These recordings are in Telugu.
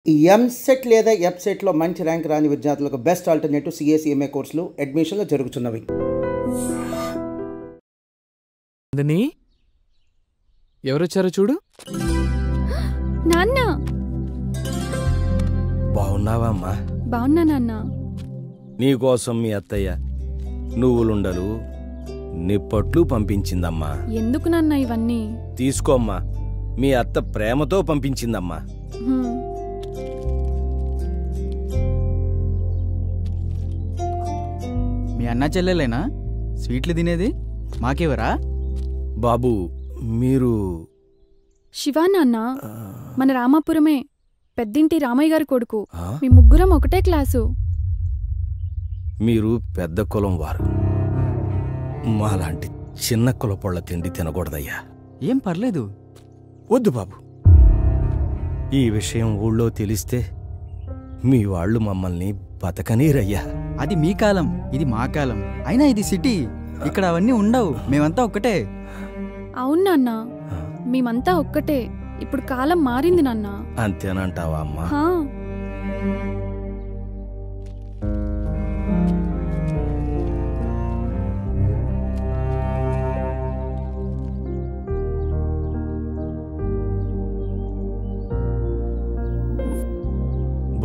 ఈ ఎంసెట్ లేదా ఎఫ్సెట్లో మంచి ర్యాంక్ రాని విద్యార్థులకు బెస్ట్ ఆల్టర్నేటివ్ సిఏ కోర్సులు అడ్మిషన్లు జరుగుతున్నవి. ఎవరొచ్చారో చూడు. నాన్న బాగున్నావా అమ్మా? బాగున్నా నాన్న. నీకోసం మీ అత్తయ్య నువ్వులుండలు నిప్పట్లు పంపించిందమ్మా. ఎందుకు నాన్న ఇవన్నీ? తీసుకోమ్మా, మీ అత్త ప్రేమతో పంపించిందమ్మా. మీ అన్న చెల్లెలేనా స్వీట్లు తినేది? మాకేవరా బాబు మీరు? శివా నాన్న, మన రామాపురమే, పెద్దింటి రామయ్య గారి కొడుకు. మీ ముగ్గురం ఒకటే క్లాసు. మీరు పెద్ద కులం వారు, మాలాంటి చిన్న కులపొళ్ళ తిండి తినకూడదయ్యా. ఏం పర్లేదు. వద్దు బాబు, ఈ విషయం ఊళ్ళో తెలిస్తే మీ వాళ్ళు మమ్మల్ని బతకనీరయ్యా. అది మీ కాలం, ఇది మా కాలం. అయినా ఇది సిటీ, ఇక్కడ అవన్నీ ఉండవు. మేమంతా ఒక్కటే. అవును నాన్న, మేమంతా ఒక్కటే. ఇప్పుడు కాలం మారింది నాన్న. అంతేనంటావా అమ్మా?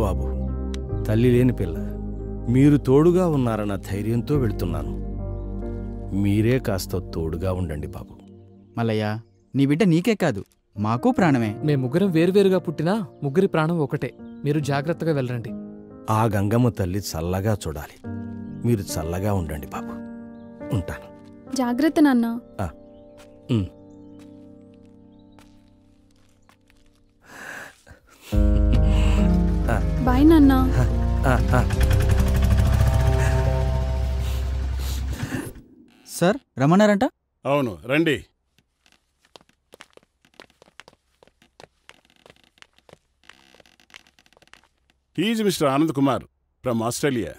బాబు, తల్లి లేని పిల్ల, మీరు తోడుగా ఉన్నారన్న ధైర్యంతో వెళ్తున్నాను. మీరే కాస్త తోడుగా ఉండండి బాబు. మల్లయ్య, నీ బిడ్డ నీకే కాదు, మాకు ప్రాణమే. మేము ముగ్గురం వేరువేరుగా పుట్టినా ముగ్గురి ప్రాణం ఒకటే. మీరు జాగ్రత్తగా వెళ్ళండి. ఆ గంగమ్మ తల్లి చల్లగా చూడాలి. మీరు చల్లగా ఉండండి బాబు. ఉంటాను. జాగ్రత్త నాన్న. బాయ్ నాన్న. సార్ రమ్మన్నారంట? అవును, రండి. He's mister Anand Kumar from Australia.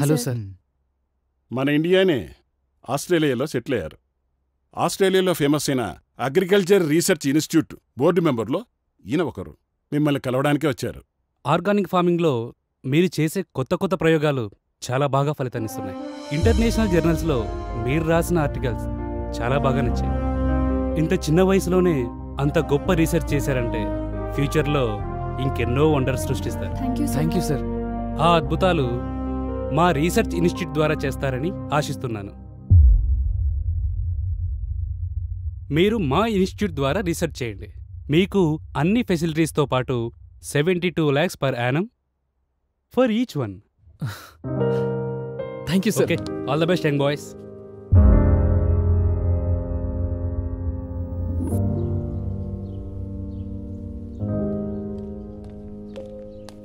Hello sir. మన ఇండియానే ఆస్ట్రేలియాలో సెటిల్ అయ్యారు. ఆస్ట్రేలియాలో ఫేమస్ అయిన అగ్రికల్చర్ రీసెర్చ్ ఇన్స్టిట్యూట్ బోర్డు మెంబర్లో ఈయన ఒకరు. మిమ్మల్ని కలవడానికే వచ్చారు. ఆర్గానిక్ ఫార్మింగ్లో మీరు చేసే కొత్త కొత్త ప్రయోగాలు చాలా బాగా ఫలితాన్నిస్తున్నాయి. ఇంటర్నేషనల్ జర్నల్స్లో మీరు రాసిన ఆర్టికల్స్ చాలా బాగా నచ్చాయి. ఇంత చిన్న వయసులోనే అంత గొప్ప రీసెర్చ్ చేశారంటే ఫ్యూచర్లో ఇంకెన్నో వండర్స్ సృష్టిస్తారు. Thank you sir. ఆ అద్భుతాలు మా రీసెర్చ్ ఇన్స్టిట్యూట్ ద్వారా చేస్తారని ఆశిస్తున్నాను. మీరు మా ఇన్స్టిట్యూట్ ద్వారా రీసెర్చ్ చేయండి. మీకు అన్ని ఫెసిలిటీస్తో పాటు 72 lakhs per annum for each one. Thank you sir. Okay, all the best, young boys.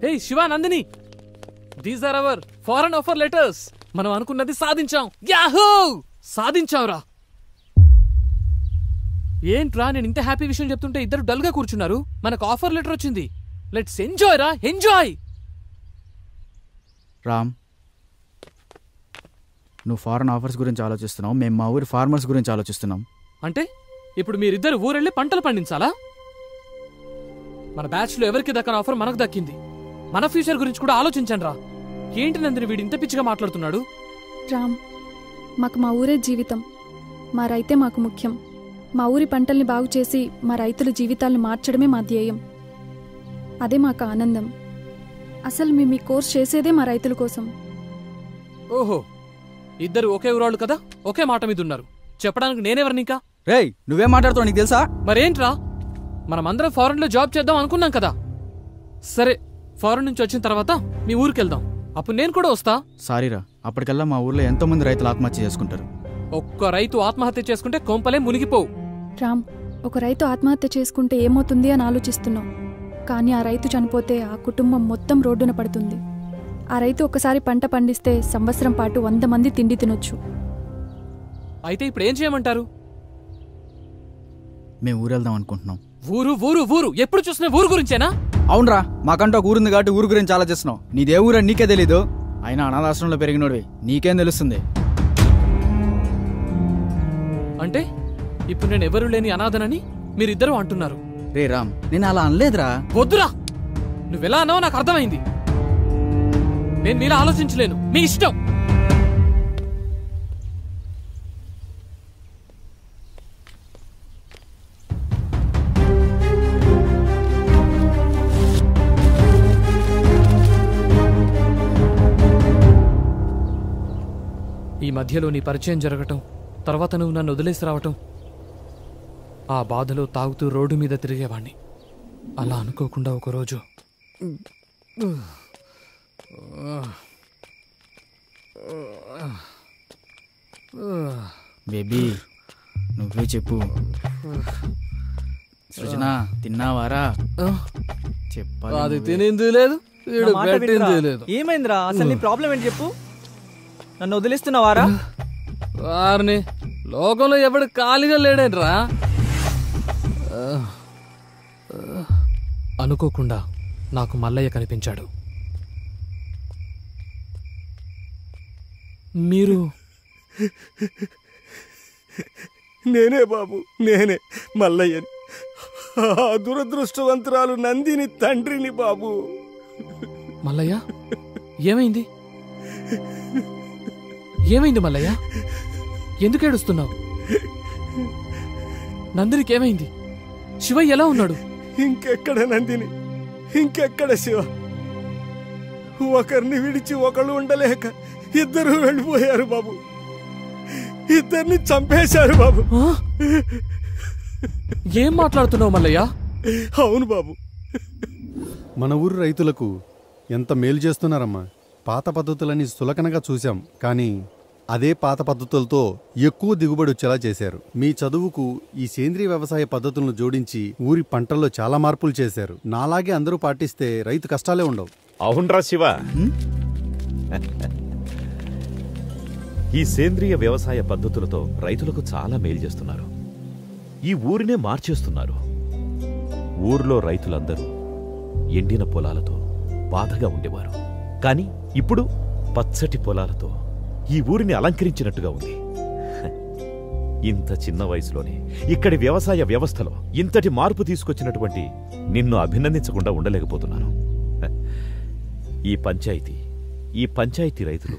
Hey Shiva, Nandini, these are our foreign offer letters. మనం అనుకున్నది సాధించాం. యాహూ, సాధించాంరా. ఏంట్రా, నేను ఇంత హ్యాపీ విషయం చెప్తుంటే ఇద్దరు డల్గా కూర్చున్నారు. మనకు ఆఫర్ లెటర్ వచ్చింది. లెట్స్ ఎంజాయ్ రా, ఎంజాయ్. రామ్, నువ్వు ఫారెన్ ఆఫర్స్ గురించి ఆలోచిస్తున్నావు, మేము మా ఊరి ఫార్మర్స్ గురించి ఆలోచిస్తున్నాం. అంటే ఇప్పుడు మీరిద్దరు ఊరెళ్ళి పంటలు పండించాలా? మన బ్యాచ్లో ఎవరికి దక్కని ఆఫర్ మనకు దక్కింది. మన ఫ్యూచర్ గురించి కూడా ఆలోచించండి రా. ఏంటి నందిని వీడు ఇంత పిచ్చిగా మాట్లాడుతున్నాడు? రామ్, మాకు మా ఊరే జీవితం. మా రైతే మాకు ముఖ్యం. మా ఊరి పంటల్ని బాగు చేసి మా రైతుల జీవితాలను మార్చడమే మా ధ్యేయం. అదే మాకు ఆనందం. అసలు మేము ఈ కోర్స్ చేసేదే మా రైతుల కోసం. ఓహో, ఇద్దరు ఒకే ఊరాళ్ళు కదా, ఒకే మాట మీద ఉన్నారు. చెప్పడానికి నేనెవరిని ఇంకా? రేయ్, నువ్వేం మాట్లాడుతావు నీకు తెలుసా? మరేంట్రా, మనమందరం ఫారెన్లో జాబ్ చేద్దాం అనుకున్నాం కదా. సరే, ఫారెన్ నుంచి వచ్చిన తర్వాత మీ ఊరికెళ్దాం. అప్పుడు నేను కూడా వస్తా. సారీరా, అప్పటికల్లా మా ఊర్లో ఎంతో మంది రైతులు ఆత్మహత్య చేసుకుంటారు. ఒక్క రైతు ఆత్మహత్య చేసుకుంటే కొంపలే మునిగిపోవు. రామ్, ఒక రైతు ఆత్మహత్య చేసుకుంటే ఏమవుతుంది అని ఆలోచిస్తున్నాం. కానీ ఆ రైతు చనిపోతే ఆ కుటుంబం మొత్తం రోడ్డున పడుతుంది. ఆ రైతు ఒకసారి పంట పండిస్తే సంవత్సరం పాటు 100 మంది తిండి తినొచ్చు. అయితే ఇప్పుడు ఏం చేయమంటారు? మేము ఊరెళ్దాం అనుకుంటున్నాం. ఊరు ఊరు ఊరు, ఎప్పుడు చూసినా ఊరు గురించేనా? అవునరా, మాకంటూ ఒక ఊరుంది కాబట్టి ఊరు గురించి ఆలోచిస్తున్నావు. నీదే ఊరని నీకే తెలీదు. అయినా అనాథాశ్రమంలో పెరిగినోడివి, నీకేం తెలుస్తుంది? అంటే ఇప్పుడు నేను ఎవరు లేని అనాథనని మీరిద్దరూ అంటున్నారు? రే రామ్, నేను అలా అనలేదురా. వద్దురా, నువ్వెలా అన్నావో నాకు అర్థమైంది. నేను మీలా ఆలోచించలేను. మీ ఇష్టం. ఈ మధ్యలో నీ పరిచయం జరగటం, తర్వాత నువ్వు నన్ను వదిలేసి రావటం, ఆ బాధలో తాగుతూ రోడ్డు మీద తిరిగేవాణ్ణి. అలా అనుకోకుండా ఒకరోజు బేబీ నువ్వే చెప్పు. సృజన తిన్నావారా? చెప్పాలి. అది తినింది లేదు, లేదు. ఏమైందిరా? అసలు నీ ప్రాబ్లం ఏంటి చెప్పు. నన్ను వదిలిస్తున్నావారా? వారిని లోకంలో ఎవడు ఖాళీగా లేడేంట్రా. అనుకోకుండా నాకు మల్లయ్య కనిపించాడు. మీరు? నేనే బాబు, నేనే మల్లయ్యని. దురదృష్టవంతురాలు నందిని తండ్రిని బాబు. మల్లయ్య, ఏమైంది? ఏమైంది మల్లయ్య? ఎందుకు ఏడుస్తున్నావు? నందినికి ఏమైంది? శివయ్య ఎలా ఉన్నాడు? ఇంకెక్కడ నందిని, ఇంకెక్కడ శివ? ఒకరిని విడిచి ఒకళ్ళు ఉండలేక ఇద్దరు వెళ్ళిపోయారు బాబు. ఇద్దరిని చంపేశారు బాబు. ఏం మాట్లాడుతున్నావు మల్లయ్య? అవును బాబు. మన ఊరు రైతులకు ఎంత మేలు చేస్తున్నారమ్మా. పాత పద్ధతులని సులకనగా చూశాం, కానీ అదే పాత పద్ధతులతో ఎక్కువ దిగుబడి వచ్చేలా చేశారు. మీ చదువుకు ఈ సేంద్రియ వ్యవసాయ పద్ధతులను జోడించి ఊరి పంటల్లో చాలా మార్పులు చేశారు. నాలాగే అందరూ పాటిస్తే రైతు కష్టాలే ఉండవు. అవునరా శివ, ఈ సేంద్రియ వ్యవసాయ పద్ధతులతో రైతులకు చాలా మేలు చేస్తున్నారు. ఈ ఊరినే మార్చేస్తున్నారు. ఊర్లో రైతులందరూ ఎండిన పొలాలతో బాధగా ఉండేవారు. కానీ ఇప్పుడు పచ్చటి పొలాలతో ఈ ఊరిని అలంకరించినట్టుగా ఉంది. ఇంత చిన్న వయసులోనే ఇక్కడి వ్యవసాయ వ్యవస్థలో ఇంతటి మార్పు తీసుకొచ్చినటువంటి నిన్ను అభినందించకుండా ఉండలేకపోతున్నాను. ఈ పంచాయతీ రైతులు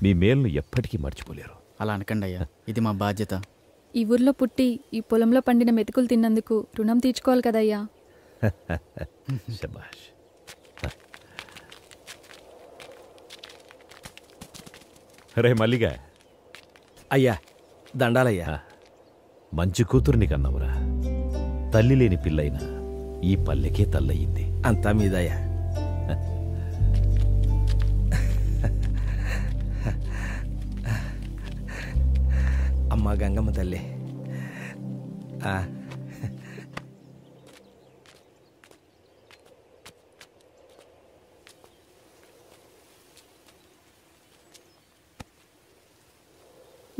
మీ మేలును ఎప్పటికీ మర్చిపోలేరు. అలా అనకండి అయ్యా, ఇది మా బాధ్యత. ఈ ఊర్లో పుట్టి ఈ పొలంలో పండిన మెతుకులు తిన్నందుకు రుణం తీర్చుకోవాలి కదయ్యా. శభాష్. రే మల్లిగా. అయ్యా దండాలయ్యా. మంచి కూతుర్ని కన్నావురా. తల్లి లేని పిల్లైనా ఈ పల్లెకే తల్లయింది. అంతా మీదయ్యా. అమ్మా గంగమ్మ తల్లి.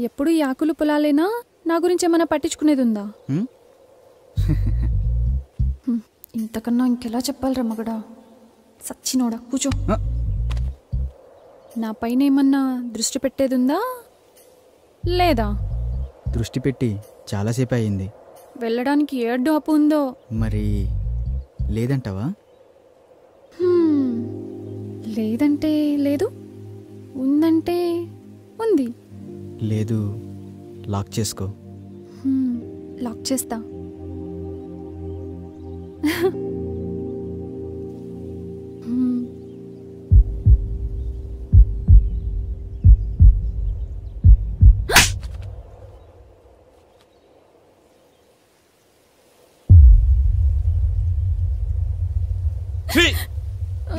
ఎప్పుడు ఈ ఆకులు పొలాలేనా? నా గురించి ఏమైనా పట్టించుకునేది ఉందా? ఇంతకన్నా ఇంకెలా చెప్పాలరా మగడా? సచ్చినోడా, కూర్చో. నా పైన ఏమన్నా దృష్టి పెట్టేది ఉందా లేదా? దృష్టి పెట్టి చాలాసేపు అయింది. వెళ్ళడానికి ఏ అడ్డు అప్పు ఉందో మరి లేదంటావా? లేదంటే లేదు, ఉందంటే ఉంది. లేదు, లాక్ చేసుకో. లాక్ చేస్తా.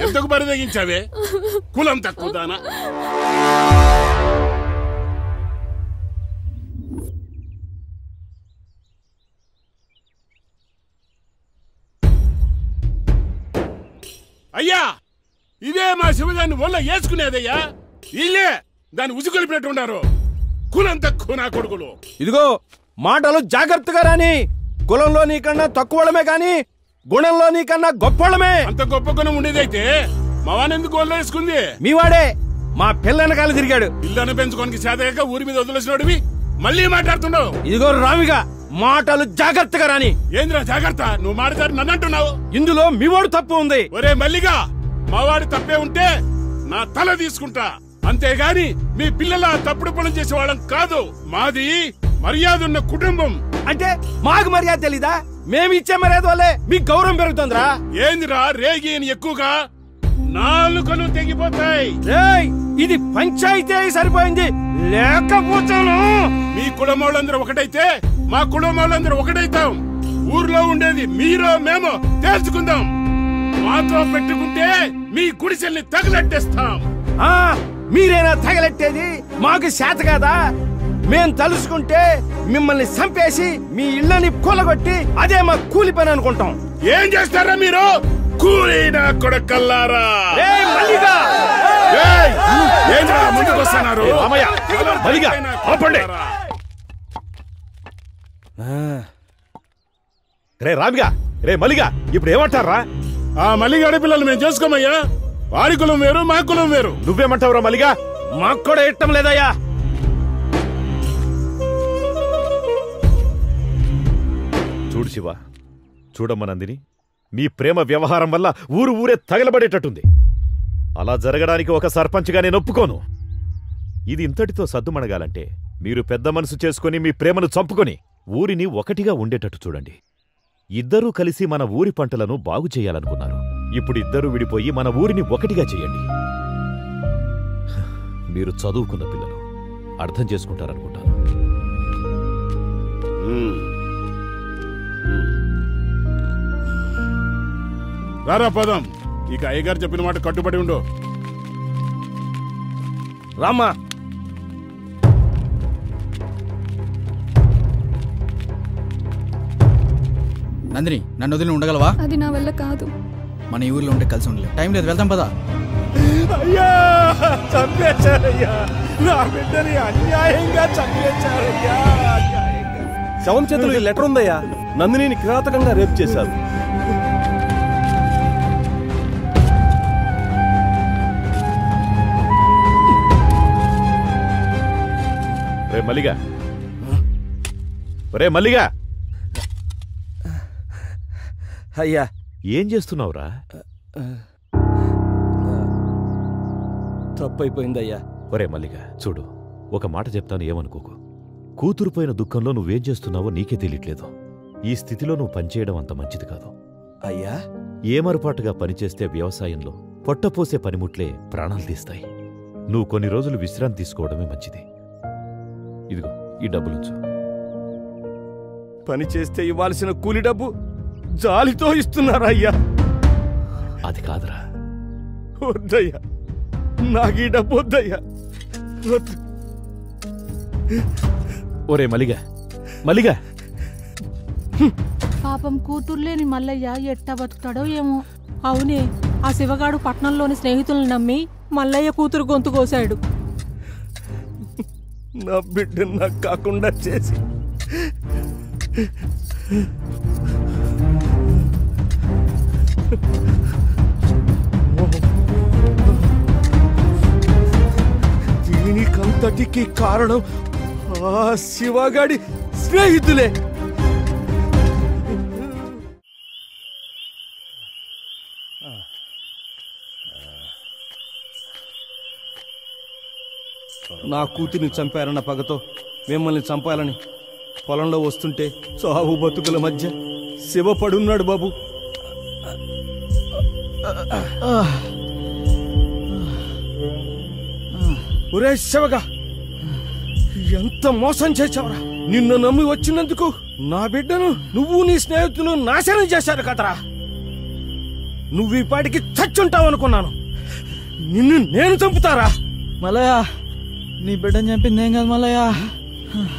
ఎందుకు బరిదగించావే? కులం తక్కువ దానా? అయ్యా, ఇదే మా శివదాన్ని ఒళ్ళ వేసుకునేదయ్యా. ఇల్లే దాన్ని ఉసుకొలిపినట్టున్నారు. కులం తక్కువ నా కొడుకులు. ఇదిగో మాటలు జాగ్రత్తగా రాని. కులంలో నీకన్నా తక్కువడమే కాని గుణంలో నీకన్నా గొప్పడమే. అంత గొప్ప గుణం ఉండేదైతే మా వానెందుకు ఒళ్ళ వేసుకుంది? మీవాడే మా పిల్లనకాల తిరిగాడు. పిల్లని పెంచుకోనికి చేతగాక ఊరి మీద వదిలేసినోడివి మళ్ళీ మాట్లాడుతున్నావు. ఇదిగో రామిగా మాటలు జాగ్రత్తగా రాని. ఏంద్రా జాగ్రత్త? నువ్వు మాట్లాడి నన్ను అంటున్నావు. ఇందులో మీ వాడు తప్పు ఉంది. ఒరే మల్లిగా, మావాడి తప్పే ఉంటే నా తల తీసుకుంటా, అంతేగాని మీ పిల్లల తప్పుడు పనులు చేసేవాళ్ళం కాదు. మాది మర్యాద ఉన్న కుటుంబం. అంటే మాకు మర్యాద తెలీదా? మేము ఇచ్చే మర్యాద వల్లే మీకు గౌరవం పెరుగుతుందిరా. ఏందిరా రేగి ఎక్కువగా? నాలుకలు తెగిపోతాయి. ఇది పంచాయతీ సరిపోయింది, లేకపోతాను. మీ కుటుంబాలందరూ ఒకటైతే మా కుటుంబాలందరూ ఒకటైతాం. ఊర్లో ఉండేది మీరో మేమో తేల్చుకుందాం. మాతో పెట్టుకుంటే మీ గుడిసెల్ని తగలెట్టేస్తాం. మీరేనా తగలెట్టేది? మాకు చేత కాదా? మేం తలుసుకుంటే మిమ్మల్ని చంపేసి మీ ఇళ్ళని కూలగొట్టి అదే మా కూలి పని అనుకుంటాం. ఏం చేస్తారా మీరు? కూలీనా కొడకల్లారా! ముందుకొస్తున్నారు. రే రామిగా, రే మల్లిగా, ఇప్పుడు ఏమంటారా? ఆ మల్లిగాడి పిల్లలు మేము చేసుకోమయ్యా. వారి కులం వేరు, మా కులం వేరు. నువ్వేమంటావురా మల్లిగా? మాకు కూడా ఇష్టం లేదయ్యా. చూడు శివ, చూడమ్మ నందిని, మీ ప్రేమ వ్యవహారం వల్ల ఊరే తగలబడేటట్టుంది. అలా జరగడానికి ఒక సర్పంచ్గా నేను ఒప్పుకోను. ఇది ఇంతటితో సద్దుమణగాలంటే మీరు పెద్ద మనసు చేసుకుని మీ ప్రేమను చంపుకొని ఊరిని ఒకటిగా ఉండేటట్టు చూడండి. ఇద్దరూ కలిసి మన ఊరి పంటలను బాగు చేయాలనుకున్నారు. ఇప్పుడు ఇద్దరూ విడిపోయి మన ఊరిని ఒకటిగా చేయండి. మీరు చదువుకున్న పిల్లలు, అర్థం చేసుకుంటారనుకుంటాను. రారా పదం. ఇక అయ్యగారు చెప్పిన మాట కట్టుబడి ఉండు. రామ్మా. నందిని, నన్ను వదిలి ఉండగలవా? అది నా వల్ల కాదు. మన ఈ ఊర్లో ఉంటే కలిసి ఉండలేదు. టైం లేదు, వెళ్తాం పదా. అయ్యా, చంపేశారయ్యా. నా బిడ్డని అన్యాయంగా చంపేశారయ్యా. శవం చేతులు ఈ లెటర్ ఉందయ్యా. నందినిని కిరాతకంగా రేప్ చేశారు. రే మల్లిగా, రే మల్లిగా. అయ్యా, ఏం చేస్తున్నావురా? తప్పైపోయిందయ్యా. ఒరే మల్లిగా, చూడు, ఒక మాట చెప్తాను, ఏమనుకోకు. కూతురుపోయిన దుఃఖంలో నువ్వేం చేస్తున్నావో నీకే తెలియట్లేదు. ఈ స్థితిలో నువ్వు పనిచేయడం అంత మంచిది కాదు. అయ్యా, ఏమరపాటుగా పనిచేస్తే వ్యవసాయంలో పొట్టపోసే పనిముట్లే ప్రాణాలు తీస్తాయి. నువ్వు కొన్ని రోజులు విశ్రాంతి తీసుకోవడమే మంచిది. ఇదిగో ఈ డబ్బులుంచు. పని చేస్తే ఇవ్వాల్సిన కూలి డబ్బు జాలితో ఇస్తున్నారా అయ్యా? అది కాదురా. వద్దయ్యా, నాకు ఈ డబ్బు వద్దయ్యా. ఒరే మల్లిగా, మల్లిగా. పాపం కూతుర్లేని మల్లయ్య ఎట్టా బతుకుతాడో ఏమో. అవునే, ఆ శివగాడు పట్నంలోని స్నేహితులను నమ్మి మల్లయ్య కూతురు గొంతు కోశాడు. నా బిడ్డను నాకు కాకుండా చేసి దీనికంతటికి కారణం ఆ శివగాడి స్నేహితులే. నా కూతురిని చంపారన్న పగతో మిమ్మల్ని చంపాలని పొలంలో వస్తుంటే చావు బతుకుల మధ్య శివ పడున్నాడు బాబు. ఒరే శివగా, ఎంత మోసం చేశావురా! నిన్ను నమ్మి వచ్చినందుకు నా బిడ్డను నువ్వు నీ స్నేహితులు నాశనం చేశారు కదరా. నువ్వు ఈ పాటికి చచ్చుంటావనుకున్నాను. నిన్ను నేను చంపుతారా? మల్లయ్య, నీ బిడ్డని చంపింది ఏం కాదు మల్లయ్య.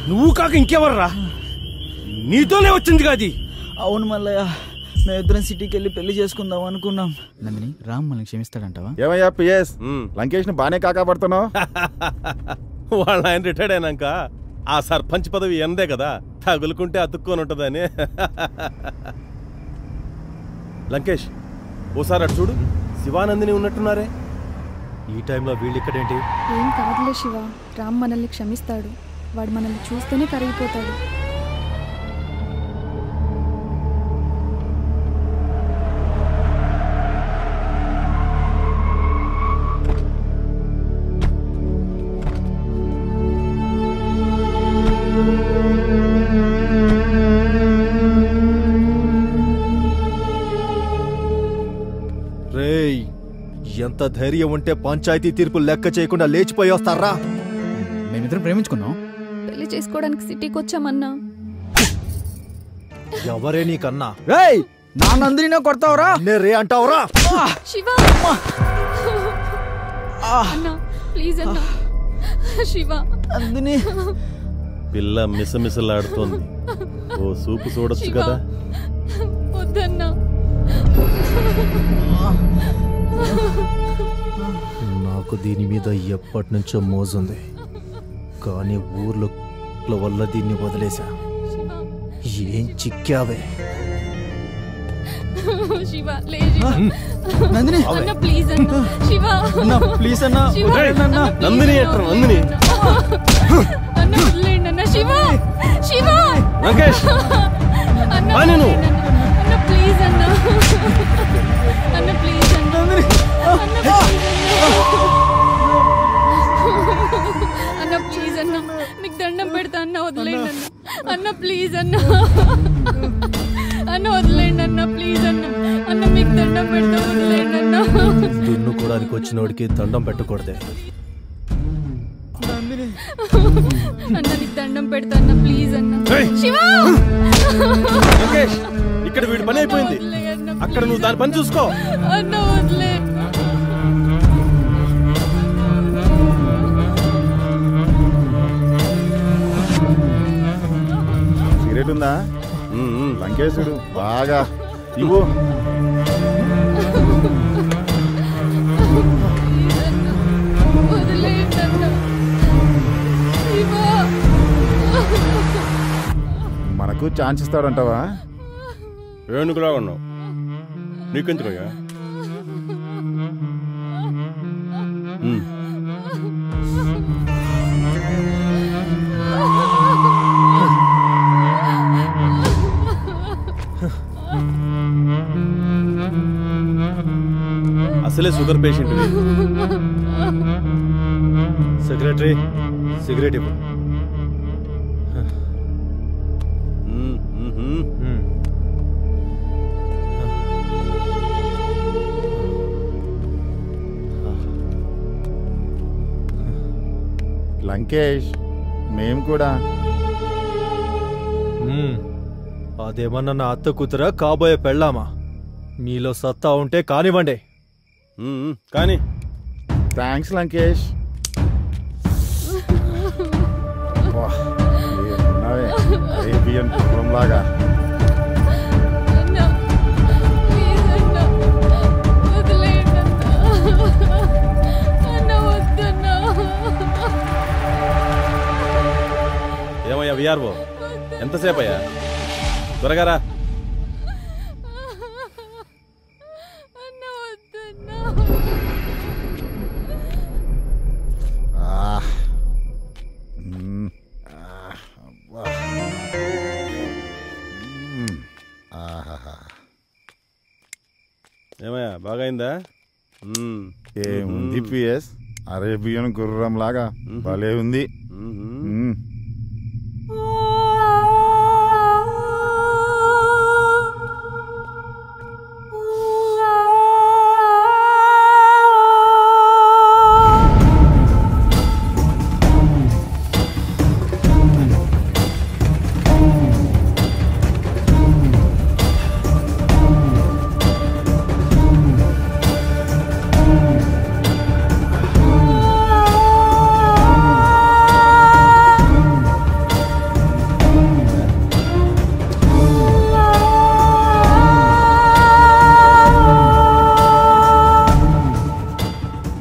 నువ్వు కాక ఇంకెవర్రా? నీతోనే వచ్చింది కాది. అవును మల్లయ్య, మేమిద్దరం సిటీకి వెళ్ళి పెళ్లి చేసుకుందాం అనుకున్నాం. నందిని, రామ్ మనల్ని క్షమిస్తాడంటావా? ఏమయ్యా పిఎస్, లంకేష్ ని బానే కాకాపడుతున్నావు. వాళ్ళ ఆయన రిటైర్డ్ అయినాక ఆ సర్పంచ్ పదవి ఎందే కదా, తగులుకుంటే అతుక్కొని ఉంటుందని. లంకేష్, ఓసారి అటు చూడు, శివానందిని ఉన్నట్టున్నారే. ఈ టైంలో వీళ్ళు ఇక్కడేంటి? ఏం కాదులే శివ, రామ్ మనల్ని క్షమిస్తాడు. వాడు మనల్ని చూస్తేనే కరిగిపోతాడు. రేయ్, ఎంత ధైర్యం ఉంటే పంచాయతీ తీర్పు లెక్క చేయకుండా లేచిపోయి వస్తారా? మేమిద్దరం ప్రేమించుకున్నాం. పెళ్లి చేసుకోవడానికి సిటీకి వచ్చామన్నా. ఎవరే నీకన్నా? రేయ్, నా నందిని కొడతావురా? రే అంటావురా? శివ అన్నా, ప్లీజ్ అన్నా. శివ నందిని. పిల్ల మిసమిసలాడుతోంది. ఓ సూపు చూడొచ్చు కదా. వద్దన్నా. నాకు దీని మీద ఎప్పటి నుంచో మోజుంది, కానీ ఊర్లో వల్ల దీన్ని వదిలేశా. ఏం చిక్కావే? శివ లేదు. నందిని అన్న ప్లీజ్ అన్న. శివ అన్న ప్లీజ్ అన్న. నందిని ఎట్రా? నందిని అన్న వదిలేండి అన్న. శివ శివ లంకేష్ అన్న నేను అన్న ప్లీజ్ అన్న. అన్న ప్లీజ్ అన్న. అన్న ప్లీజ్ అన్న, మీకు దండం పెడతా అన్న, వదిలేండి అన్న. అన్న ప్లీజ్ అన్న. అన్న వదిలేండి అన్న, ప్లీజ్ అన్న. అన్న మీకు దండం పెడతా, వదిలేండి అన్న. దున్నుకోవడానికి వచ్చినోడికి దండం పెట్టకూడదే. అన్న నీకు దండం పెడతా అన్న, ప్లీజ్ అన్న. శివ ఇక్కడ వీడి పని అయిపోయింది, అక్కడ నువ్వు దాని పని చూసుకో. అన్న వదిలే. సిగరెట్ ఉందా? లంకేశుడు బాగా ఇవ్వు. వదిలేండి అన్న. శివ మనకు ఛాన్స్ ఇస్తాడంటావా? ఏనుగులా ఉన్నావు, నీకెందుకయ్యా? అసలే షుగర్ పేషెంట్. సెక్రటరీ సిగరెట్ ఇవ్వు. లంకేష్, మేం కూడా. అదేమన్నా నా అత్త కూతురా కాబోయే పెళ్ళామా? మీలో సత్తా ఉంటే కానివ్వండి. కానీ థ్యాంక్స్ లంకేష్. అరేబియన్ లాగా. ఏమయ్యా విఆర్ఓ, ఎంతసేపు అయ్యా? త్వరగా రా. ఏమయ్యా బాగైందా? ఏముంది పిఎస్, అరేబియన్ గుర్రం లాగా భలే ఉంది.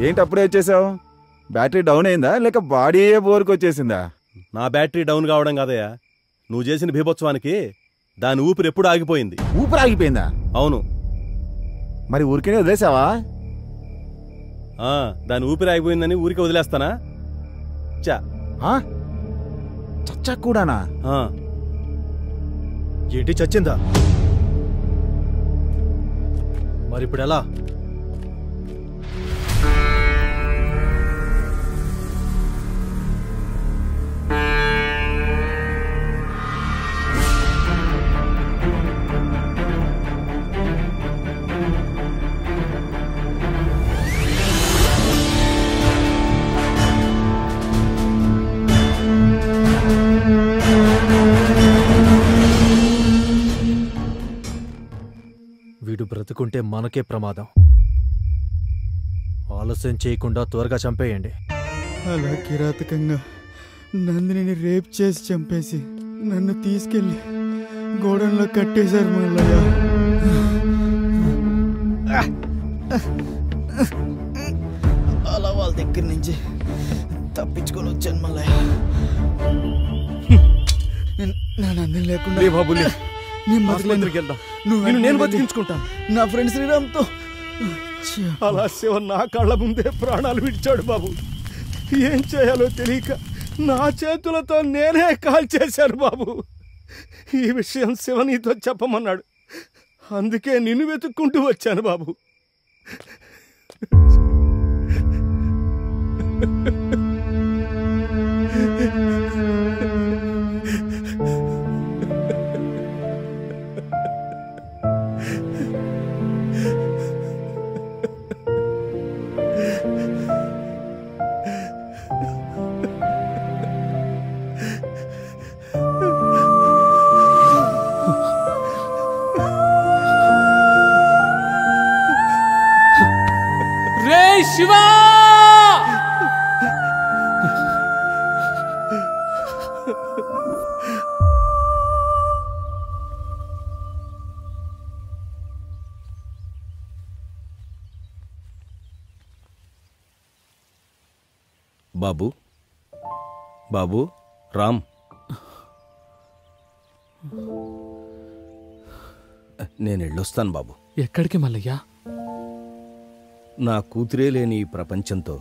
ఏంటి అప్పుడే వచ్చేసావు? బ్యాటరీ డౌన్ అయిందా లేక బాడీ బోర్కి వచ్చేసిందా? నా బ్యాటరీ డౌన్ కావడం కాదయ్యా, నువ్వు చేసిన భీభత్సవానికి దాని ఊపిరి ఎప్పుడు ఆగిపోయింది. ఊపిరి ఆగిపోయిందా? అవును. మరి ఊరికే వదిలేసావా? దాని ఊపిరి ఆగిపోయిందని ఊరికి వదిలేస్తానా? చచ్చా కూడానా? ఏంటి చచ్చిందా? మరి ఇప్పుడు ఎలా? బతుకుంటే మనకే ప్రమాదం. ఆలస్యం చేయకుండా త్వరగా చంపేయండి. అలా కిరాతకంగా నందిని రేప్ చేసి చంపేసి నన్ను తీసుకెళ్ళి గోడంలో కట్టేశారు మల్లయ్య. అలా వాళ్ళ దగ్గర నుంచి తప్పించుకొని వచ్చాను మల్లయ్య. నా నందిని లేకుండా నేను బతికించుకుంటాను. నా ఫ్రెండ్ శ్రీరామ్తో అలా శివ నా కళ్ళ ముందే ప్రాణాలు విడిచాడు బాబు. ఏం చేయాలో తెలియక నా చేతులతో నేనే కాల్ చేశాను బాబు. ఈ విషయం శివ నీతో చెప్పమన్నాడు, అందుకే నిన్ను వెతుక్కుంటూ వచ్చాను బాబు. శివా! బాబు, బాబు, రామ్, నేను వెళ్ళొస్తాను బాబు. ఎక్కడికి మల్లయ్యా? నా కూతురే లేని ఈ ప్రపంచంతో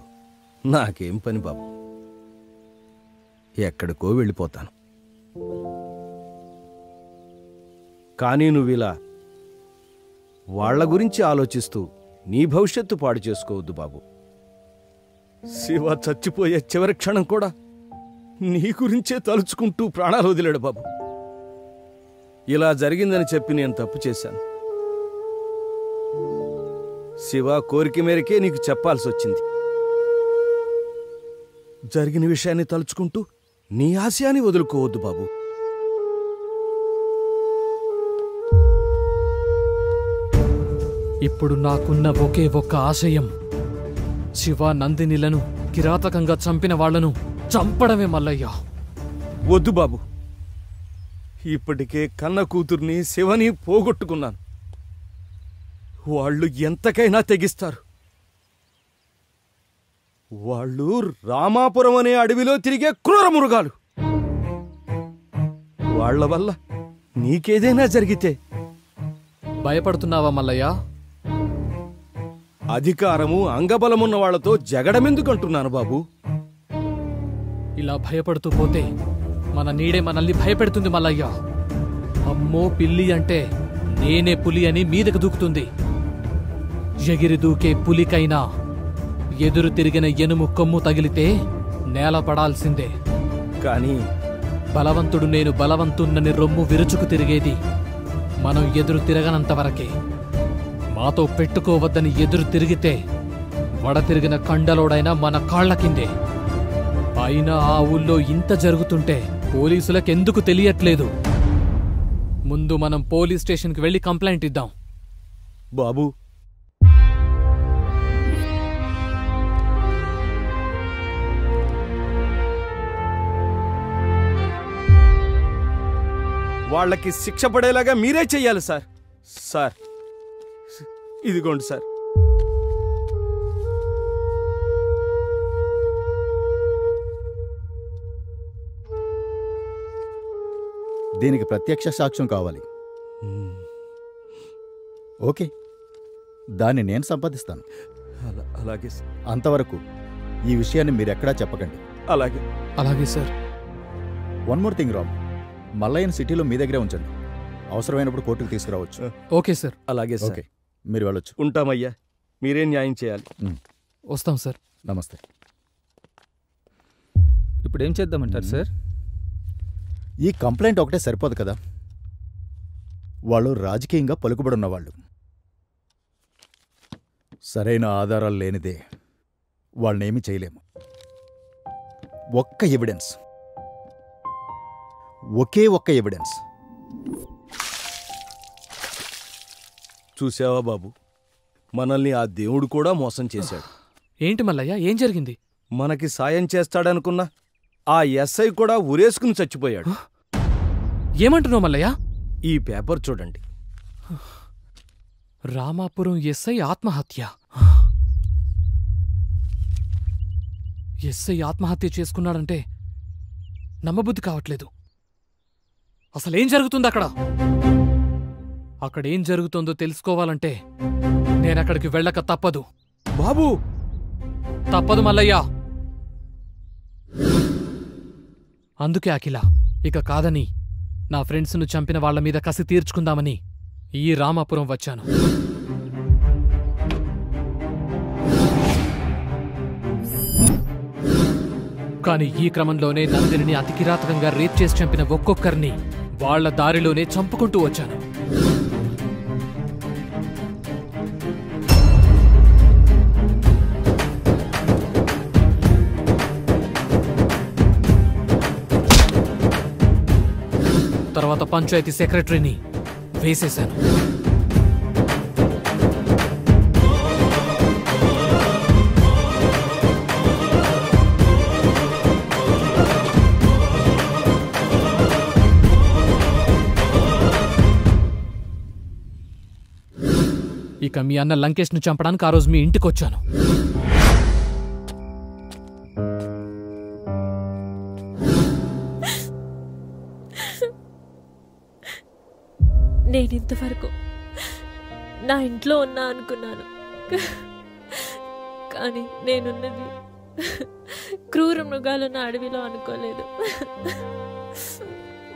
నాకేం పని బాబు. ఎక్కడికో వెళ్ళిపోతాను. కానీ నువ్విలా వాళ్ల గురించి ఆలోచిస్తూ నీ భవిష్యత్తు పాడు చేసుకోవద్దు బాబు. శివ చచ్చిపోయే చివరి క్షణం కూడా నీ గురించే తలుచుకుంటూ ప్రాణాలు వదిలాడు బాబు. ఇలా జరిగిందని చెప్పి నేను తప్పు చేశాను. శివ కోరిక మేరకే నీకు చెప్పాల్సి వచ్చింది. జరిగిన విషయాన్ని తలుచుకుంటూ నీ ఆశయాన్ని వదులుకోవద్దు బాబు. ఇప్పుడు నాకున్న ఒకే ఒక్క ఆశయం, శివ నందినిలను కిరాతకంగా చంపిన వాళ్లను చంపడమే మల్లయ్య. వద్దు బాబు, ఇప్పటికే కన్న కూతుర్ని శివని పోగొట్టుకున్నాను. వాళ్ళు ఎంతకైనా తెగిస్తారు. వాళ్ళు రామాపురం అనే అడవిలో తిరిగే క్రూర మృగాలు. వాళ్ల వల్ల నీకేదైనా జరిగితే భయపడుతున్నావా మల్లయ్య? అధికారము అంగబలమున్న వాళ్లతో జగడమెందుకంటున్నాను బాబు. ఇలా భయపడుతూ పోతే మన నీడే మనల్ని భయపెడుతుంది మల్లయ్య. అమ్మో పిల్లి అంటే నేనే పులి అని మీదకు దూకుతుంది. ఎగిరి దూకే పులికైనా ఎదురు తిరిగిన ఎనుము కొమ్ము తగిలితే నేల పడాల్సిందే. కానీ బలవంతుడు నేను బలవంతున్నని రొమ్ము విరుచుకు తిరిగేది మనం ఎదురు తిరగనంతవరకే. మాతో పెట్టుకోవద్దని ఎదురు తిరిగితే వడ తిరిగిన కండలోడైనా మన కాళ్ల కిందే. అయినా ఆ ఊళ్ళో ఇంత జరుగుతుంటే పోలీసులకెందుకు తెలియట్లేదు? ముందు మనం పోలీస్ స్టేషన్కి వెళ్ళి కంప్లైంట్ ఇద్దాం. బాబు, వాళ్ళకి శిక్ష పడేలాగా మీరే చెయ్యాలి సార్. సార్ ఇదిగోండి సార్. దీనికి ప్రత్యక్ష సాక్ష్యం కావాలి. ఓకే, దాన్ని నేను సంపాదిస్తాను. అలాగే సార్. అంతవరకు ఈ విషయాన్ని మీరెక్కడా చెప్పకండి. అలాగే అలాగే sir. One more thing Ram, మల్లయ్యని సిటీలో మీ దగ్గరే ఉంచండి. అవసరమైనప్పుడు కోర్టుకు తీసుకురావచ్చు. Okay sir. అలాగే సార్. ఓకే, మీరు వెళ్ళొచ్చు. ఉంటామయ్యా, మీరేం న్యాయం చేయాలి. వస్తాం సార్. నమస్తే. ఇప్పుడు ఏం చేద్దామంటారు సార్? ఈ కంప్లైంట్ ఒకటే సరిపోదు కదా. వాళ్ళు రాజకీయంగా పలుకుబడున్నవాళ్ళు. సరైన ఆధారాలు లేనిదే వాళ్ళనేమీ చేయలేము. ఒక్క ఎవిడెన్స్, ఒకే ఒక్క ఎవిడెన్స్. చూసావా బాబు, మనల్ని ఆ దేవుడు కూడా మోసం చేశాడు. ఏంటి మల్లయ్య, ఏం జరిగింది? మనకి సాయం చేస్తాడనుకున్నా ఆ ఎస్ఐ కూడా ఉరేసుకుని చచ్చిపోయాడు. ఏమంటున్నావు మల్లయ్య? ఈ పేపర్ చూడండి. రామాపురం ఎస్ఐ ఆత్మహత్య. ఎస్ఐ ఆత్మహత్య చేసుకున్నాడంటే నమ్మబుద్ధి కావట్లేదు. అసలేం జరుగుతుంది అక్కడ? అక్కడేం జరుగుతుందో తెలుసుకోవాలంటే నేనక్కడికి వెళ్ళక తప్పదు. బాబూ, తప్పదు మల్లయ్య. అందుకే అఖిల, ఇక కాదని నా ఫ్రెండ్స్ను చంపిన వాళ్ల మీద కసి తీర్చుకుందామని ఈ రామాపురం వచ్చాను. కాని ఈ క్రమంలోనే నందిని అతి కిరాతకంగా రేప్ చేసి చంపిన ఒక్కొక్కరిని వాళ్ల దారిలోనే చంపుకుంటూ వచ్చాను. తర్వాత పంచాయతీ సెక్రటరీని వేసేశాను. ఇక మీ అన్న లంకేష్ను చంపడానికి ఆ రోజు మీ ఇంటికొచ్చాను. నేనింతవరకు నా ఇంట్లో ఉన్నా అనుకున్నాను, కానీ నేనున్నది క్రూర మృగాలున్న అడవిలో అనుకోలేదు.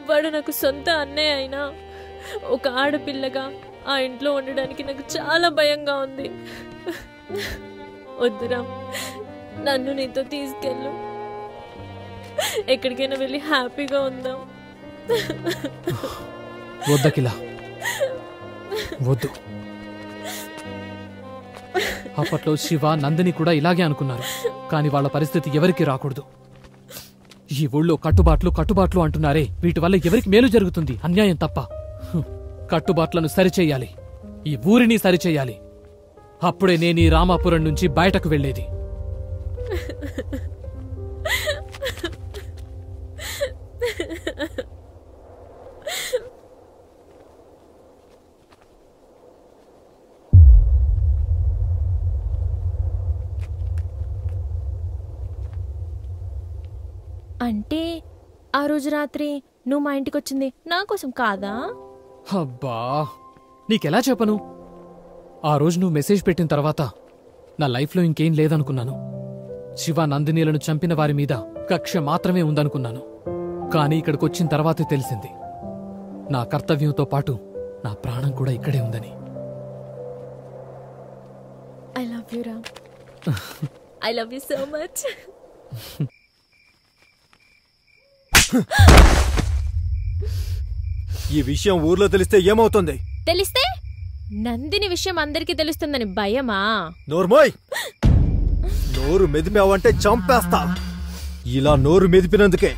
వాడు నాకు సొంత అన్నయ్య అయినా ఒక ఆడపిల్లగా ఆ ఇంట్లో ఉండడానికి నాకు చాలా భయంగా ఉంది. వద్దురా, నన్ను నీతో తీసుకెళ్ళు, ఎక్కడికైనా వెళ్ళి హ్యాపీగా ఉందాం. వద్దకిలా, వద్దు. అప్పట్లో శివ, నందిని కూడా ఇలాగే అనుకున్నారు. కానీ వాళ్ళ పరిస్థితి ఎవరికి రాకూడదు. ఈ ఊళ్ళో కట్టుబాట్లు అంటున్నారే, వీటి వల్ల ఎవరికి మేలు జరుగుతుంది? అన్యాయం తప్ప. కట్టుబాట్లను సరిచేయాలి, ఈ ఊరిని సరిచేయాలి. అప్పుడే నేను ఈ రామాపురం నుంచి బయటకు వెళ్ళేది. అంటే ఆ రోజు రాత్రి నువ్వు మా ఇంటికి వచ్చింది నా కోసం కాదా? అబ్బా, నీకెలా చెప్పను? ఆ రోజు నువ్వు మెసేజ్ పెట్టిన తర్వాత నా లైఫ్లో ఇంకేం లేదనుకున్నాను. శివ, నందినీలను చంపిన వారి మీద కక్ష మాత్రమే ఉందనుకున్నాను. కానీ ఇక్కడికొచ్చిన తర్వాతే తెలిసింది నా కర్తవ్యంతో పాటు నా ప్రాణం కూడా ఇక్కడే ఉందని. I love you Ram. I love you so much. ఈ విషయం ఊర్లో తెలిస్తే ఏమవుతుంది? తెలిస్తే నందిని విషయం అందరికీ తెలుస్తుందని భయమా? నోర్మోయ్, నోరు మెదిపావంటే చంపేస్తా. ఇలా నోరు మెదిపినందుకే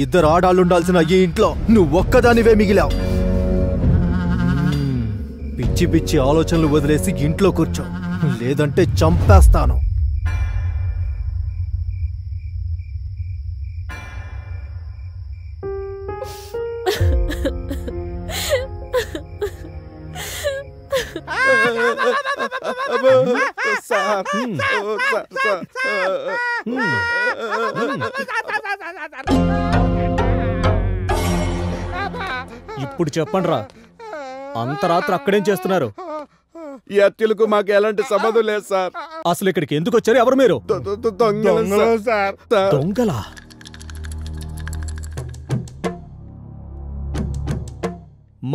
ఇద్దరు ఆడాళ్ళుండాల్సిన ఈ ఇంట్లో నువ్వు ఒక్కదానివే మిగిలావు. పిచ్చి పిచ్చి ఆలోచనలు వదిలేసి ఇంట్లో కూర్చో, లేదంటే చంపేస్తాను. ఇప్పుడు చెప్పండ్రా, అంత రాత్రి అక్కడేం చేస్తున్నారు? ఈ హత్యలకు మాకు ఎలాంటి సంబంధం లేదు సార్. అసలు ఇక్కడికి ఎందుకు వచ్చారు? ఎవరు మీరు? దొంగలు సార్. దొంగలా?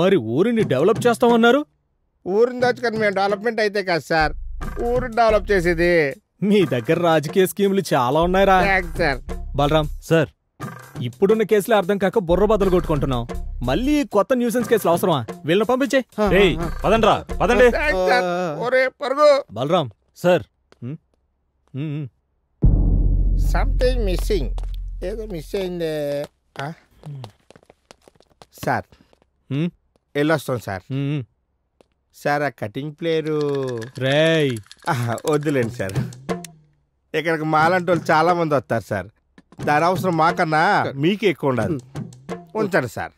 మరి ఊరిని డెవలప్ చేస్తామన్నారు? ఊరిని దాచుకొని మేము డెవలప్మెంట్ అయితే కాదు సార్, ఊరిని డెవలప్ చేసేది. మీ దగ్గర రాజకీయ స్కీములు చాలా ఉన్నాయిరా. సార్ బలరాం సార్, ఇప్పుడున్న కేసులే అర్థం కాక బుర్ర బద్దలు కొట్టుకుంటున్నాం. మళ్ళీ కొత్త న్యూసెన్స్ కేసులు అవసరమా? వీళ్ళని పంపించే. పదండ్రా, పదండి. బలరాం సార్, సంథింగ్ మిస్సింగ్, ఏదో మిస్ అయిందే సార్. వెళ్ళొస్తాం సార్. సార్ ఆ కటింగ్ ప్లేయరు రేయ్ వద్దులేండి సార్. ఇక్కడికి మాలాంటి వాళ్ళు చాలా మంది వస్తారు సార్. దాని అవసరం మాకన్నా మీకే ఎక్కువ ఉండాలి. ఉంచండి సార్,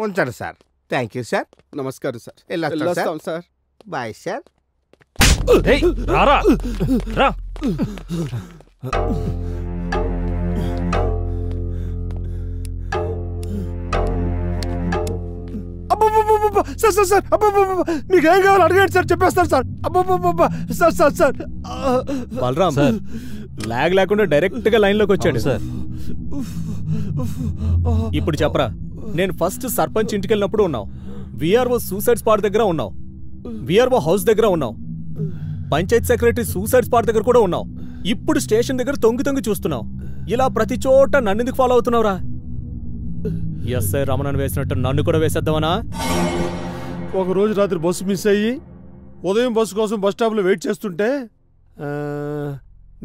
ఉంచండి సార్. Thank you sir. నమస్కారం సార్. వెళ్ళొస్తాం సార్. Bye sir. రారా రా. సార్ సార్ సార్ మీకు ఏం కావాలి అడగండి సార్, చెప్పేస్తారు sir. Sir sir sir Balaram lag లేకుండా డైరెక్ట్ గా లైన్ లోకి వచ్చాడు సార్. ఇప్పుడు చెప్పరా, నేను ఫస్ట్ సర్పంచ్ ఇంటికి వెళ్ళినప్పుడు ఉన్నావు, విఆర్ఓ సూసైడ్ స్పాట్ దగ్గర ఉన్నావు, విఆర్ఓ హౌస్ దగ్గర ఉన్నావు, పంచాయత్ సెక్రటరీ సూసైడ్ స్పాట్ దగ్గర కూడా ఉన్నావు, ఇప్పుడు స్టేషన్ దగ్గర తొంగి తొంగి చూస్తున్నావు. ఇలా ప్రతి చోట నన్ను ఎందుకు ఫాలో అవుతున్నావురా? ఎస్ఐ రమణను వేసినట్టు నన్ను కూడా వేసేద్దామనా? ఒకరోజు రాత్రి బస్సు మిస్ అయ్యి ఉదయం బస్సు కోసం బస్ స్టాప్లో వెయిట్ చేస్తుంటే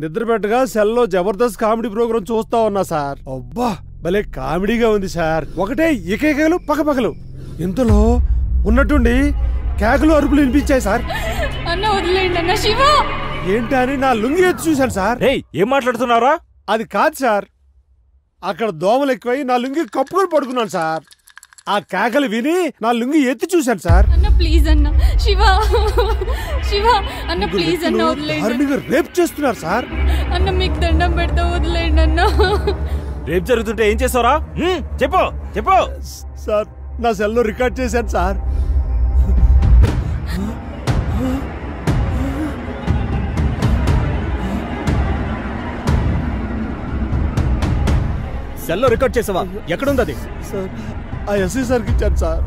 నిద్రపెట్టగా సెల్లో జబర్దస్త్ కామెడీ ప్రోగ్రామ్ చూస్తా ఉన్నా సార్. అబ్బా భలే కామెడీగా ఉంది సార్. ఒకటే ఏకైకలు పక్కపక్కలు. ఇంతలో ఉన్నట్టుండి కేకలు అరుపులు వినిపించాయి సార్. ఏంటి అని నా లుంగి ఎత్తి చూశాను సార్. ఏం మాట్లాడుతున్నారా? అది కాదు సార్, అక్కడ దోమలు ఎక్కువై నా లుంగి కప్పుకొని పడుకున్నాను సార్. ఆ కేకలు విని నా లుంగి ఎత్తి చూశాను సార్. ప్లీజ్ అన్న శివ, శివ అన్న ప్లీజ్ అన్న వదిలేయండి. రేప్ చేస్తున్నారు సార్. అన్న మీకు దండం పెడతా వదిలేయండి అన్న. రేప్ జరుగుతుంటే ఏం చేసావురా? చెప్పు చెప్పు సార్. నా సెల్లో రికార్డ్ చేశాను సార్. సెల్లో రికార్డ్ చేసావా? ఎక్కడుంది అది? సార్ ఆ ఎస్ఐ సార్కి ఇచ్చాను సార్.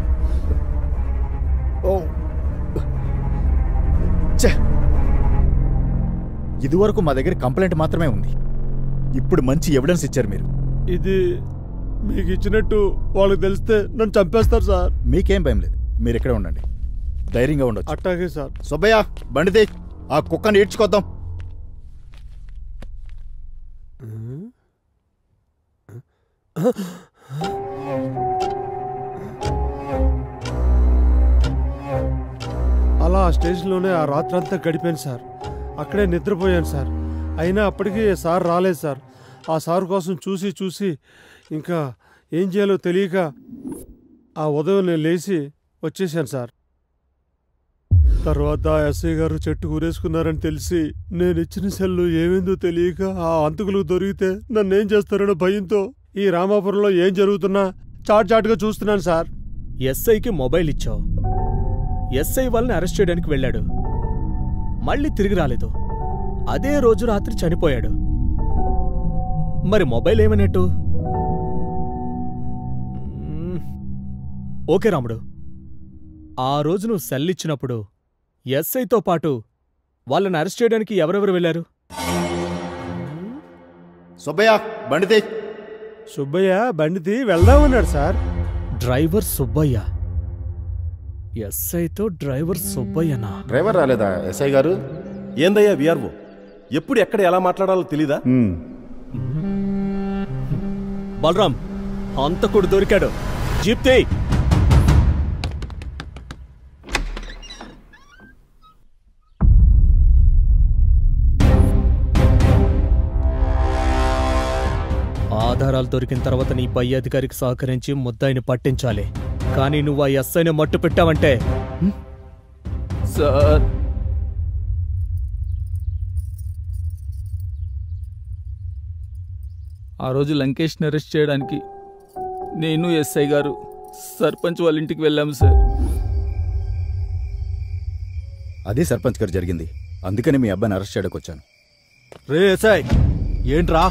ఇదివరకు మా దగ్గర కంప్లైంట్ మాత్రమే ఉంది, ఇప్పుడు మంచి ఎవిడెన్స్ ఇచ్చారు మీరు. ఇది మీకు ఇచ్చినట్టు వాళ్ళకి తెలిస్తే నన్ను చంపేస్తారు సార్. మీకేం భయం లేదు, మీరు ఇక్కడే ఉండండి, ధైర్యంగా ఉండొచ్చు. అట్టాగే సార్. సుబ్బయ్య బండిది, ఆ కుక్కని ఈడ్చుకొద్దాం. అలా ఆ స్టేషన్లోనే ఆ రాత్రంతా గడిపాను సార్. అక్కడే నిద్రపోయాను సార్. అయినా అప్పటికీ సార్ రాలేదు సార్. ఆ సార్ కోసం చూసి చూసి ఇంకా ఏం చేయాలో తెలియక ఆ ఉదయం నేను లేచి వచ్చేసాను సార్. తర్వాత ఎస్ఐ గారు చెట్టు ఊరేసుకున్నారని తెలిసి నేను ఇచ్చిన సెల్లు ఏమైందో తెలియక ఆ అంతకులకు దొరికితే నన్నేం చేస్తారనో భయంతో ఈ రామాపురంలో ఏం జరుగుతున్నా చాటుగా చూస్తున్నాను సార్. ఎస్ఐకి మొబైల్ ఇచ్చావు, ఎస్ఐ వాళ్ళని అరెస్ట్ చేయడానికి వెళ్ళాడు, మళ్ళీ తిరిగి రాలేదు, అదే రోజు రాత్రి చనిపోయాడు. మరి మొబైల్ ఏమనేట్టు? ఓకే రాముడు, ఆ రోజు నువ్వు సెల్ ఇచ్చినప్పుడు ఎస్ఐతో పాటు వాళ్ళని అరెస్ట్ చేయడానికి ఎవరెవరు వెళ్ళారు? సుబ్బయ్య బండిది. సుబ్బయ్య బండిది వెళ్దామన్నాడు సార్. డ్రైవర్ సుబ్బయ్య, ఎస్ఐతో డ్రైవర్ సుబ్బయ్యనా? డ్రైవర్ రాలేదా ఎస్ఐ గారు? ఏందయ్యా విఆర్ఓ, ఎప్పుడు ఎక్కడ ఎలా మాట్లాడాలో తెలీదా? బలరాం, హంతకుడు దొరికాడు, జీప్ తీ. ఆధారాలు దొరికిన తర్వాత నీ పై అధికారికి సహకరించి ముద్దాయిని పట్టించాలి. కానీ నువ్వు ఆ ఎస్ఐని మట్టు పెట్టావంటే సార్, ఆ రోజు లంకేష్ని అరెస్ట్ చేయడానికి నేను ఎస్ఐ గారు సర్పంచ్ వాళ్ళ ఇంటికి వెళ్ళాము సార్. అదే సర్పంచ్ గారు జరిగింది, అందుకని మీ అబ్బాయిని అరెస్ట్ చేయడానికి వచ్చాను. రే ఎస్ఐ, ఏంట్రా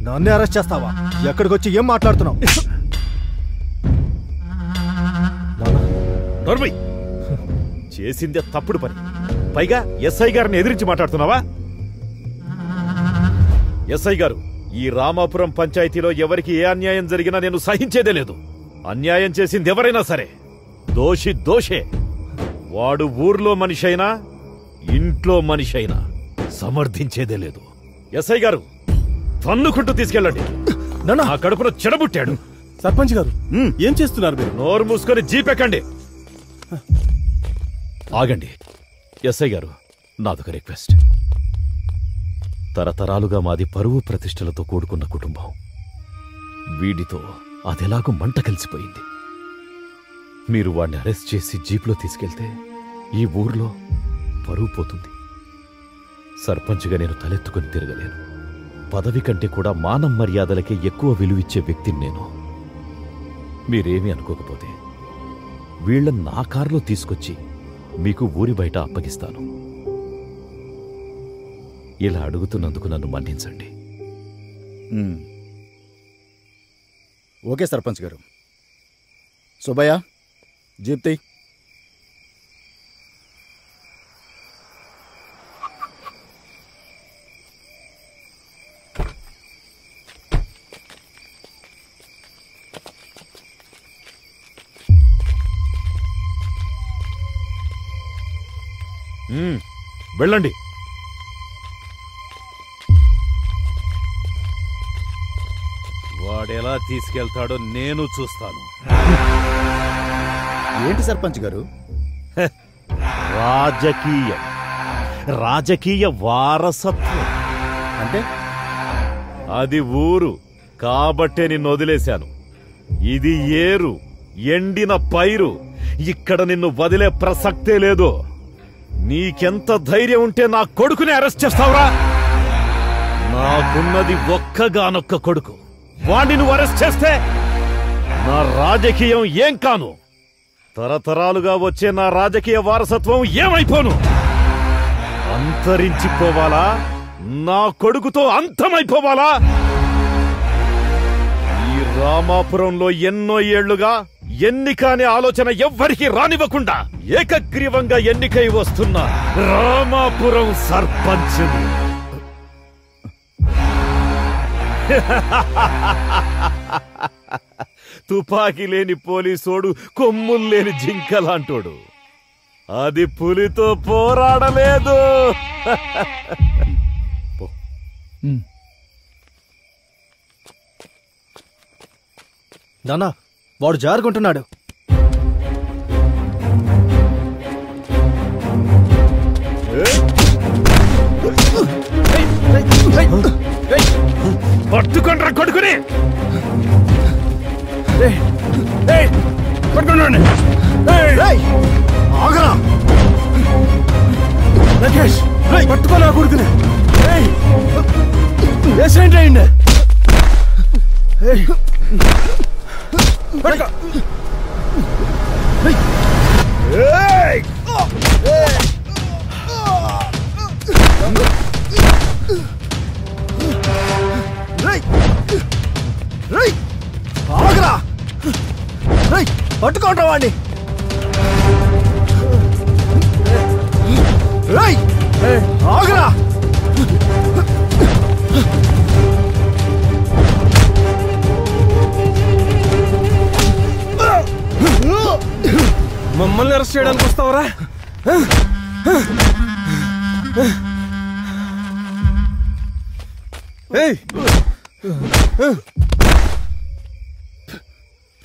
నన్నే అరెస్ట్ చేస్తావా? ఎక్కడికి వచ్చి ఏం మాట్లాడుతున్నావు? చేసిందే తప్పుడు పని, పైగా ఎస్ఐ గారిని ఎదిరించి మాట్లాడుతున్నావా? ఎస్ఐ గారు, ఈ రామాపురం పంచాయతీలో ఎవరికి ఏ అన్యాయం జరిగినా నేను సహించేదే లేదు. అన్యాయం చేసింది ఎవరైనా సరే దోషి దోషే. వాడు ఊర్లో మనిషి అయినా ఇంట్లో మనిషి అయినా సమర్థించేదే లేదు. ఎస్ఐ గారు, తన్నుకుంటూ తీసుకెళ్ళండి. నా కడుపులో చెడబుట్టాడు. సర్పంచ్ గారు ఏం చేస్తున్నారు మీరు? నోరు మూసుకొని జీపెక్కండి. ఆగండి ఎస్ఐ గారు, నాదొక రిక్వెస్ట్. తరతరాలుగా మాది పరువు ప్రతిష్టలతో కూడుకున్న కుటుంబం. వీడితో అదెలాగూ మంట కలిసిపోయింది. మీరు వాడిని అరెస్ట్ చేసి జీప్లో తీసుకెళ్తే ఈ ఊర్లో పరువు పోతుంది. సర్పంచ్గా నేను తలెత్తుకుని తిరగలేను. పదవి కంటే కూడా మానం మర్యాదలకే ఎక్కువ విలువిచ్చే వ్యక్తిని నేను. మీరేమీ అనుకోకపోతే వీళ్ళని నా కారులో తీసుకొచ్చి మీకు ఊరి బయట అప్పగిస్తాను. ఇలా అడుగుతున్నందుకు నన్ను మన్నించండి. ఓకే సర్పంచ్ గారు. సుబ్బయ్య, జీప్తి. వెళ్ళండి. వాడెలా తీసుకెళ్తాడో నేను చూస్తాను. ఏంటి సర్పంచ్ గారు? రాజకీయ వారసత్వం అంటే? అది ఊరు కాబట్టే నిన్ను వదిలేశాను. ఇది ఏరు, ఎండిన పైరు. ఇక్కడ నిన్ను వదిలే ప్రసక్తే లేదు. నీకెంత ధైర్యం ఉంటే నా కొడుకుని అరెస్ట్ చేస్తావురా? నాకున్నది ఒక్కగానొక్క కొడుకు. వాణ్ణి నువ్వు అరెస్ట్ చేస్తే నా రాజకీయం ఏం కాను? తరతరాలుగా వచ్చే నా రాజకీయ వారసత్వం ఏమైపోను? అంతరించిపోవాలా? నా కొడుకుతో అంతమైపోవాలా? ఈ రామాపురంలో ఎన్నో ఏళ్లుగా ఎన్నిక అనే ఆలోచన ఎవ్వరికీ రానివ్వకుండా ఏకగ్రీవంగా ఎన్నికై వస్తున్న రామాపురం సర్పంచ్. తుపాకీ లేని పోలీసోడు, కొమ్ములు లేని జింకలాంటోడు. అది పులితో పోరాడలేదు. నానా, వాడు జారుకుంటున్నాడు. పట్టుకుండ్రా కొడుకుని. పట్టుకోండి. ఆగరా లకేష్, పట్టుకో నా కొడుకుని. వేసేంటి అయింది? పట్టుకో. ఆగరా, పట్టుకోండి వాడిని. ఆగరా. మమ్మల్ని అరెస్ట్ చేయడానికి వస్తావరా?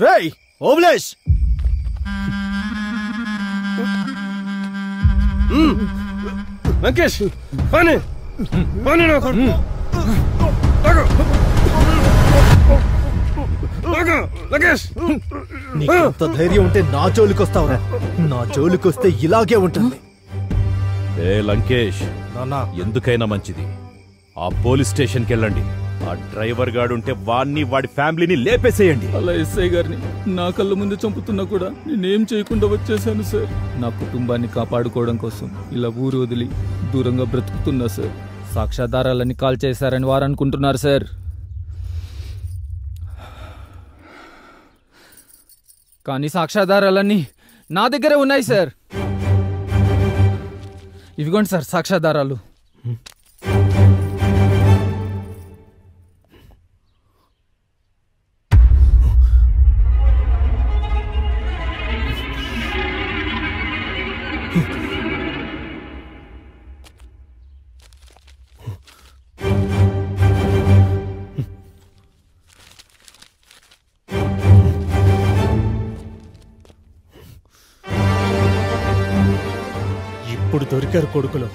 రేయ్ ఓబ్లేష్, లంకేష్ పని పని. నీకంత ధైర్యం ఉంటే నా జోలికొస్తావురా? నా జోలికొస్తే ఇలాగే ఉంటుంది. ఏ లంకేష్, ఎందుకైనా మంచిది ఆ పోలీస్ స్టేషన్కి వెళ్ళండి. ఆ డ్రైవర్ గాడుంటే వాడిని, వాడి ఫ్యామిలీని లేపేసేయండి. అలా ఎస్ఐ గారిని నా కళ్ళ ముందు చంపుతున్నా కూడా నేనేం చేయకుండా వచ్చేసాను సార్. నా కుటుంబాన్ని కాపాడుకోవడం కోసం ఇలా ఊరు వదిలి దూరంగా బ్రతుకుతున్నా సార్. సాక్ష్యాధారాలన్నీ కాల్ చేశారని వారు అనుకుంటున్నారు సార్. కానీ సాక్ష్యాధారాలన్నీ నా దగ్గరే ఉన్నాయి సార్. ఇవిగోండి సార్ సాక్ష్యాధారాలు. ఇప్పుడు దొరికారు కొడుకులు.